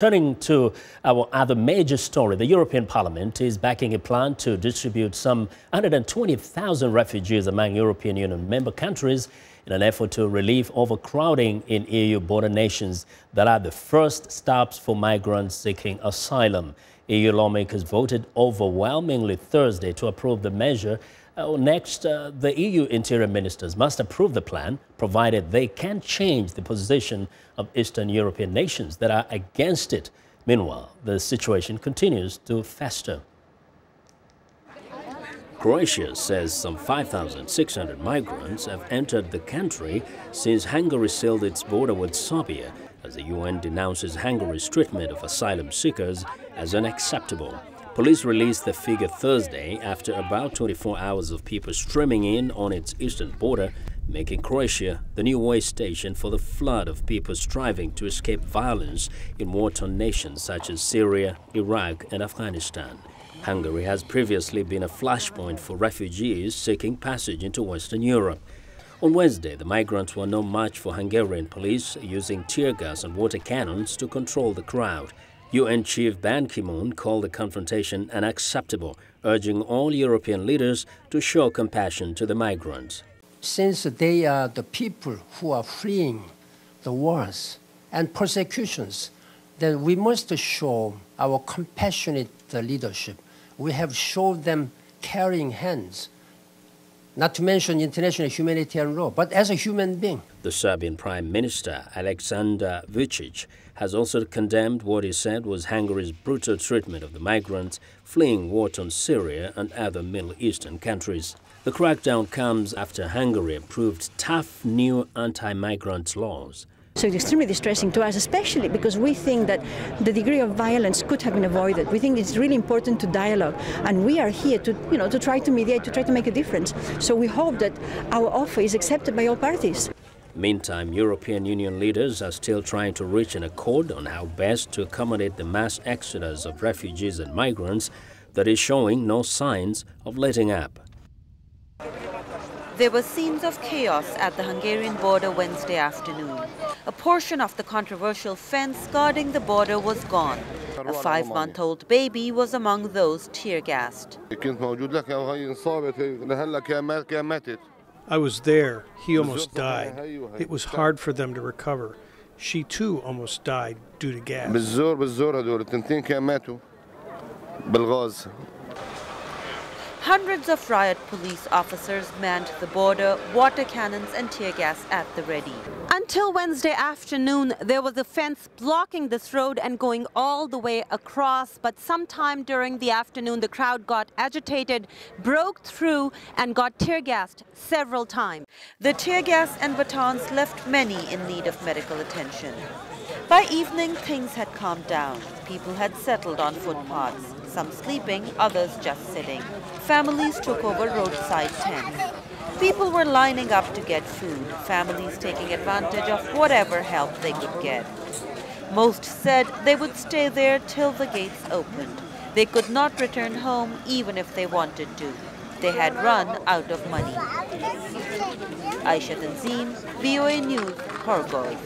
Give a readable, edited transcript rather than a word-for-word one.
Turning to our other major story, the European Parliament is backing a plan to distribute some 120,000 refugees among European Union member countries in an effort to relieve overcrowding in EU border nations that are the first stops for migrants seeking asylum. EU lawmakers voted overwhelmingly Thursday to approve the measure. Next, the EU interior ministers must approve the plan, provided they can change the position of Eastern European nations that are against it. Meanwhile, the situation continues to fester. Croatia says some 5,600 migrants have entered the country since Hungary sealed its border with Serbia, as the UN denounces Hungary's treatment of asylum seekers as unacceptable. Police released the figure Thursday after about 24 hours of people streaming in on its eastern border, making Croatia the new way station for the flood of people striving to escape violence in war-torn nations such as Syria, Iraq and Afghanistan. Hungary has previously been a flashpoint for refugees seeking passage into Western Europe. On Wednesday, the migrants were no match for Hungarian police, using tear gas and water cannons to control the crowd. UN Chief Ban Ki-moon called the confrontation unacceptable, urging all European leaders to show compassion to the migrants. Since they are the people who are fleeing the wars and persecutions, then we must show our compassionate leadership. We have shown them caring hands, not to mention international humanitarian law, but as a human being. The Serbian Prime Minister, Aleksandar Vučić, has also condemned what he said was Hungary's brutal treatment of the migrants fleeing war-torn Syria and other Middle Eastern countries. The crackdown comes after Hungary approved tough new anti-migrant laws. So it's extremely distressing to us, especially because we think that the degree of violence could have been avoided. We think it's really important to dialogue, and we are here to, to try to mediate, to try to make a difference. So we hope that our offer is accepted by all parties. Meantime, European Union leaders are still trying to reach an accord on how best to accommodate the mass exodus of refugees and migrants that is showing no signs of letting up. There were scenes of chaos at the Hungarian border Wednesday afternoon. A portion of the controversial fence guarding the border was gone. A 5-month-old baby was among those tear-gassed. I was there. He almost died. It was hard for them to recover. She too almost died due to gas. Hundreds of riot police officers manned the border, water cannons and tear gas at the ready. Until Wednesday afternoon, there was a fence blocking this road and going all the way across. But sometime during the afternoon, the crowd got agitated, broke through and got tear gassed several times. The tear gas and batons left many in need of medical attention. By evening, things had calmed down. People had settled on footpaths, some sleeping, others just sitting. Families took over roadside tents. People were lining up to get food, families taking advantage of whatever help they could get. Most said they would stay there till the gates opened. They could not return home even if they wanted to. They had run out of money. Aysha, Tanzeen, VOA News, Kharkov.